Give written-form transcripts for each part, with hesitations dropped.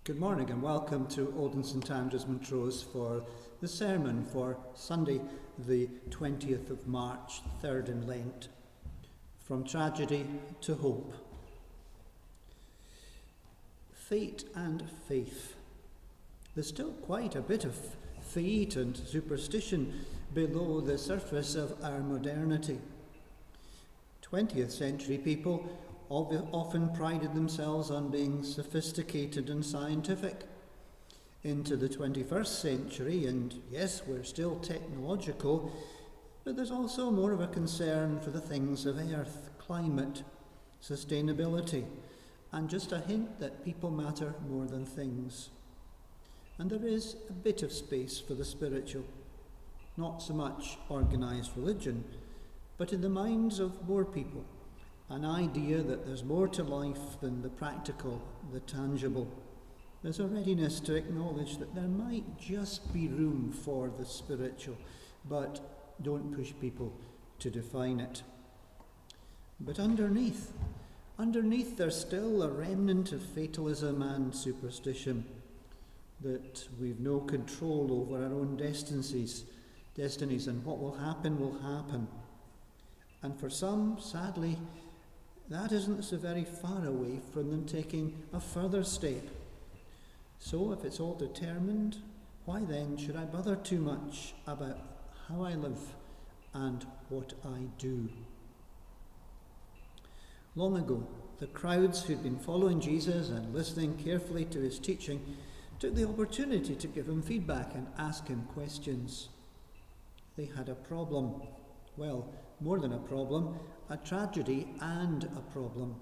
Good morning and welcome to Old St Andrews, Montrose for the sermon for Sunday the 20th of March, 3rd in Lent. From tragedy to hope. Fate and faith. There's still quite a bit of fate and superstition below the surface of our modernity. 20th century people often prided themselves on being sophisticated and scientific. Into the 21st century, and yes, we're still technological, but there's also more of a concern for the things of earth, climate, sustainability, and just a hint that people matter more than things. And there is a bit of space for the spiritual, not so much organised religion, but in the minds of more people, an idea that there's more to life than the practical, the tangible. There's a readiness to acknowledge that there might just be room for the spiritual, but don't push people to define it. But underneath there's still a remnant of fatalism and superstition, that we've no control over our own destinies, and what will happen. And for some, sadly, that isn't so very far away from them taking a further step. So if it's all determined, why then should I bother too much about how I live and what I do? Long ago, the crowds who'd been following Jesus and listening carefully to his teaching took the opportunity to give him feedback and ask him questions. They had a problem. Well, more than a problem, a tragedy and a problem.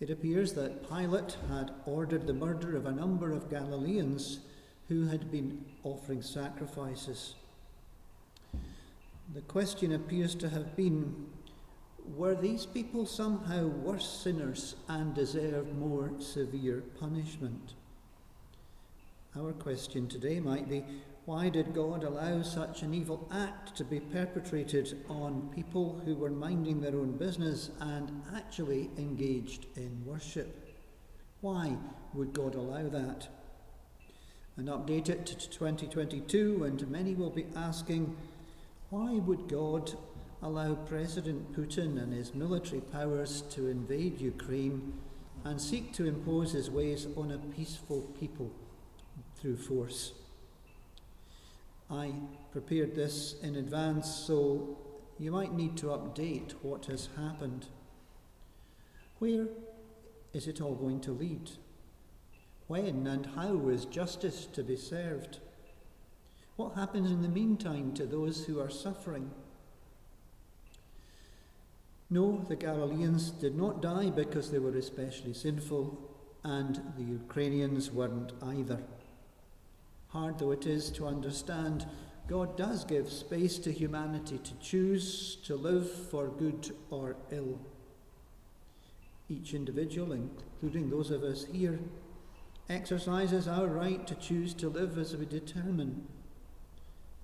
It appears that Pilate had ordered the murder of a number of Galileans who had been offering sacrifices. The question appears to have been, were these people somehow worse sinners and deserved more severe punishment? Our question today might be, why did God allow such an evil act to be perpetrated on people who were minding their own business and actually engaged in worship? Why would God allow that? And update it to 2022, and many will be asking, why would God allow President Putin and his military powers to invade Ukraine and seek to impose his ways on a peaceful people through force? I prepared this in advance, so you might need to update what has happened. Where is it all going to lead? When and how is justice to be served? What happens in the meantime to those who are suffering? No, the Galileans did not die because they were especially sinful, and the Ukrainians weren't either. Hard though it is to understand, God does give space to humanity to choose to live for good or ill. Each individual, including those of us here, exercises our right to choose to live as we determine.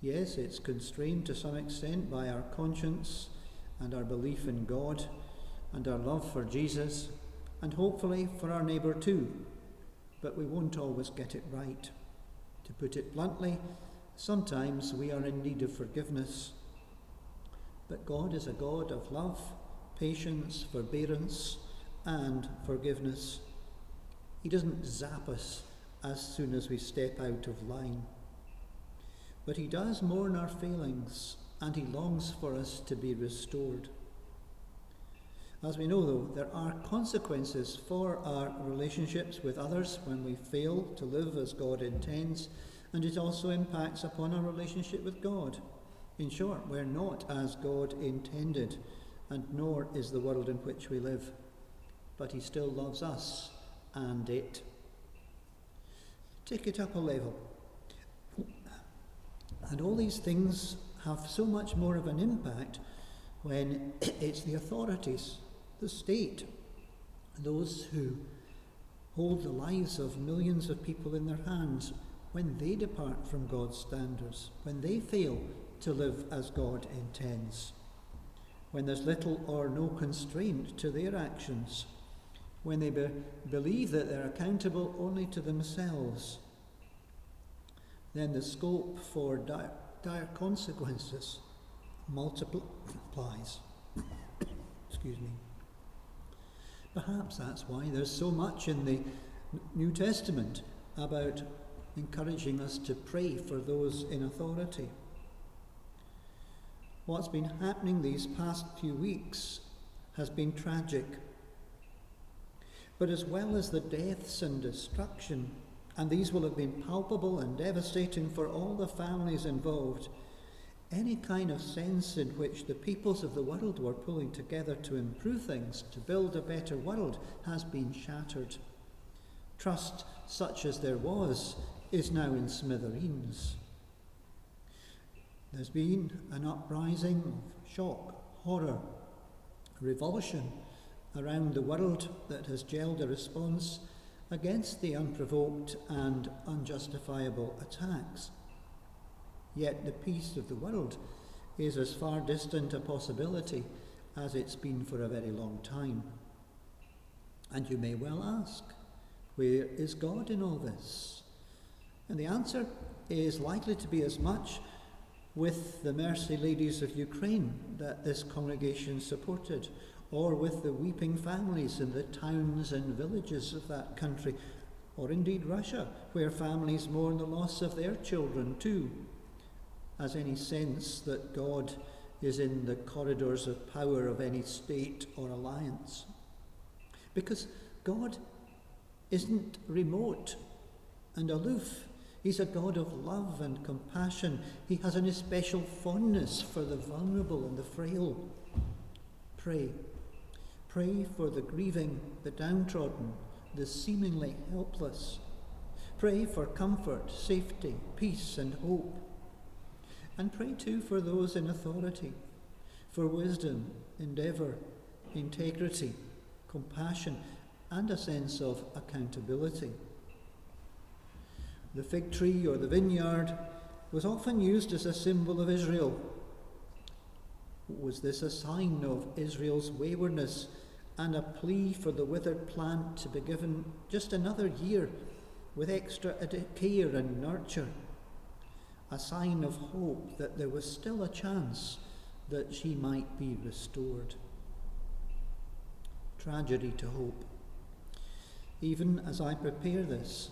Yes, it's constrained to some extent by our conscience and our belief in God and our love for Jesus, and hopefully for our neighbour too, but we won't always get it right. To put it bluntly, sometimes we are in need of forgiveness. But God is a God of love, patience, forbearance, and forgiveness. He doesn't zap us as soon as we step out of line. But he does mourn our failings, and he longs for us to be restored. As we know, though, there are consequences for our relationships with others when we fail to live as God intends, and it also impacts upon our relationship with God. In short, we're not as God intended, and nor is the world in which we live. But he still loves us and it. Take it up a level. And all these things have so much more of an impact when it's the authorities, the state, those who hold the lives of millions of people in their hands, when they depart from God's standards, when they fail to live as God intends, when there's little or no constraint to their actions, when they believe that they're accountable only to themselves, then the scope for dire consequences multiplies. Excuse me. Perhaps that's why there's so much in the New Testament about encouraging us to pray for those in authority. What's been happening these past few weeks has been tragic. But as well as the deaths and destruction, and these will have been palpable and devastating for all the families involved, any kind of sense in which the peoples of the world were pulling together to improve things, to build a better world, has been shattered. Trust, such as there was, is now in smithereens. There's been an uprising of shock, horror, revulsion around the world that has gelled a response against the unprovoked and unjustifiable attacks. Yet the peace of the world is as far distant a possibility as it's been for a very long time. And you may well ask, where is God in all this? And the answer is likely to be as much with the Mercy Ladies of Ukraine that this congregation supported, or with the weeping families in the towns and villages of that country, or indeed Russia, where families mourn the loss of their children too, as any sense that God is in the corridors of power of any state or alliance. Because God isn't remote and aloof. He's a God of love and compassion. He has an especial fondness for the vulnerable and the frail. Pray. Pray for the grieving, the downtrodden, the seemingly helpless. Pray for comfort, safety, peace and hope. And pray too for those in authority, for wisdom, endeavour, integrity, compassion, and a sense of accountability. The fig tree or the vineyard was often used as a symbol of Israel. Was this a sign of Israel's waywardness and a plea for the withered plant to be given just another year with extra care and nurture? A sign of hope that there was still a chance that she might be restored. Tragedy to hope. Even as I prepare this,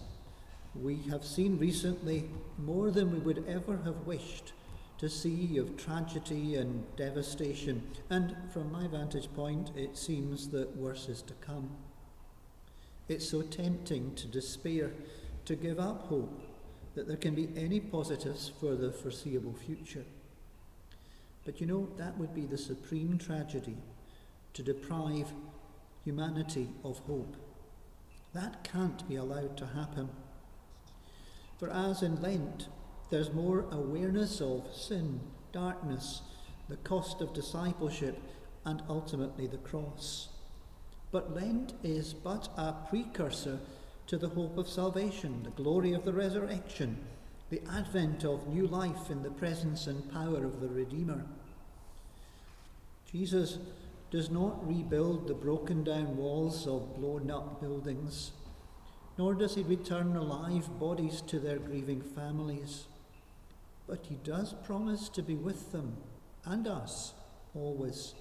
we have seen recently more than we would ever have wished to see of tragedy and devastation, and from my vantage point, it seems that worse is to come. It's so tempting to despair, to give up hope that there can be any positives for the foreseeable future. But you know, that would be the supreme tragedy, to deprive humanity of hope. That can't be allowed to happen. For as in Lent, there's more awareness of sin, darkness, the cost of discipleship, and ultimately the cross. But Lent is but a precursor to the hope of salvation, the glory of the resurrection, the advent of new life in the presence and power of the Redeemer. Jesus does not rebuild the broken down walls of blown up buildings, nor does he return alive bodies to their grieving families. But he does promise to be with them and us always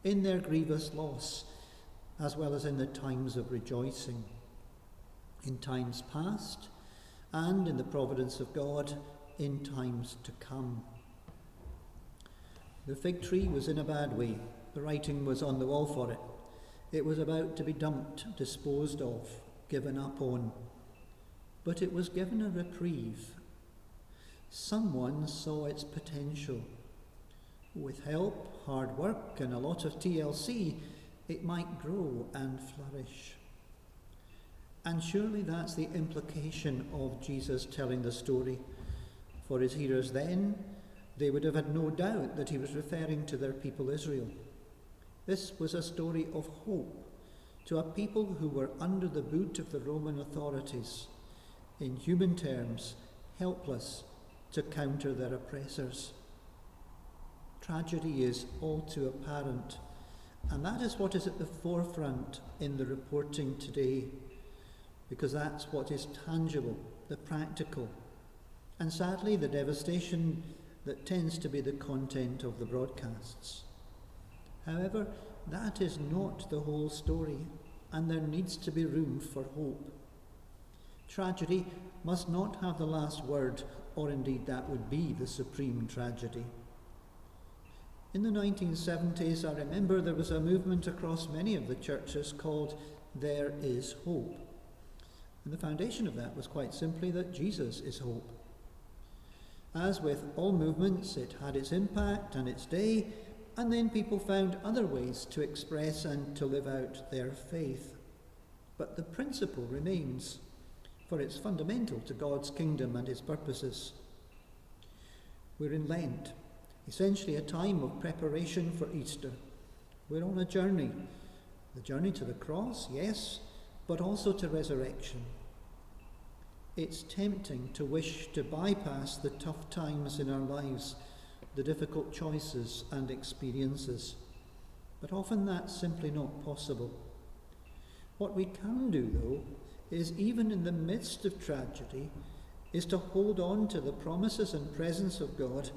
in their grievous loss, as well as in the times of rejoicing, in times past, and in the providence of God in times to come. The fig tree was in a bad way. The writing was on the wall for it. It was about to be dumped, disposed of, given up on. But it was given a reprieve. Someone saw its potential. With help, hard work, and a lot of TLC, it might grow and flourish. And surely that's the implication of Jesus telling the story. For his hearers then, they would have had no doubt that he was referring to their people Israel. This was a story of hope to a people who were under the boot of the Roman authorities, in human terms, helpless to counter their oppressors. Tragedy is all too apparent, And that is what is at the forefront in the reporting today, because that's what is tangible, the practical, and sadly the devastation that tends to be the content of the broadcasts. However, that is not the whole story, and there needs to be room for hope. Tragedy must not have the last word, or indeed that would be the supreme tragedy. In the 1970s, I remember there was a movement across many of the churches called There Is Hope. And the foundation of that was quite simply that Jesus is hope. As with all movements, it had its impact and its day, and then people found other ways to express and to live out their faith. But the principle remains, for it's fundamental to God's kingdom and his purposes. We're in Lent, essentially a time of preparation for Easter. We're on a journey. The journey to the cross, yes, but also to resurrection. It's tempting to wish to bypass the tough times in our lives, the difficult choices and experiences, but often that's simply not possible. What we can do, though, is even in the midst of tragedy, is to hold on to the promises and presence of God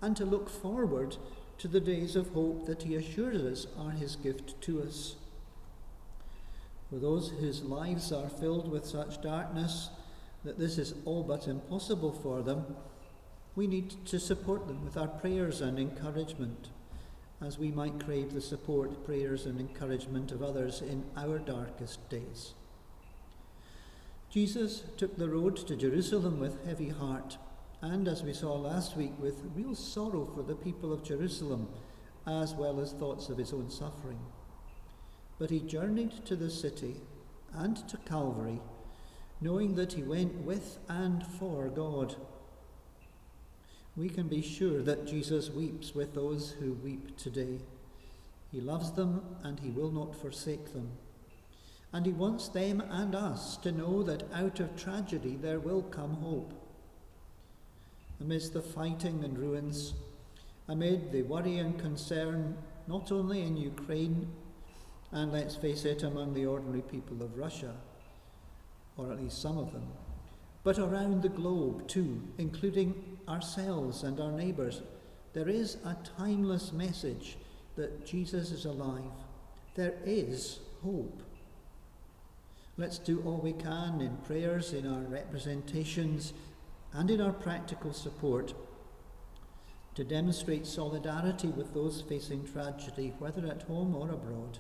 and to look forward to the days of hope that he assures us are his gift to us. For those whose lives are filled with such darkness that this is all but impossible for them, we need to support them with our prayers and encouragement, as we might crave the support, prayers and encouragement of others in our darkest days. Jesus took the road to Jerusalem with heavy heart, and as we saw last week, with real sorrow for the people of Jerusalem, as well as thoughts of his own suffering. But he journeyed to the city and to Calvary, knowing that he went with and for God. We can be sure that Jesus weeps with those who weep today. He loves them and he will not forsake them. And he wants them and us to know that out of tragedy there will come hope. Amidst the fighting and ruins, amid the worry and concern, not only in Ukraine, and let's face it, among the ordinary people of Russia, or at least some of them, but around the globe too, including ourselves and our neighbours, there is a timeless message that Jesus is alive. There is hope. Let's do all we can in prayers, in our representations, and in our practical support to demonstrate solidarity with those facing tragedy, whether at home or abroad.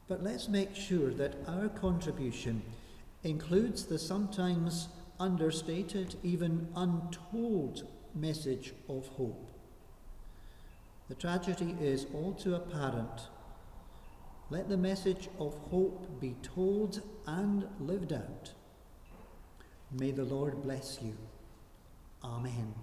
But let's make sure that our contribution includes the sometimes understated, even untold message of hope. The tragedy is all too apparent. Let the message of hope be told and lived out. May the Lord bless you. Amen.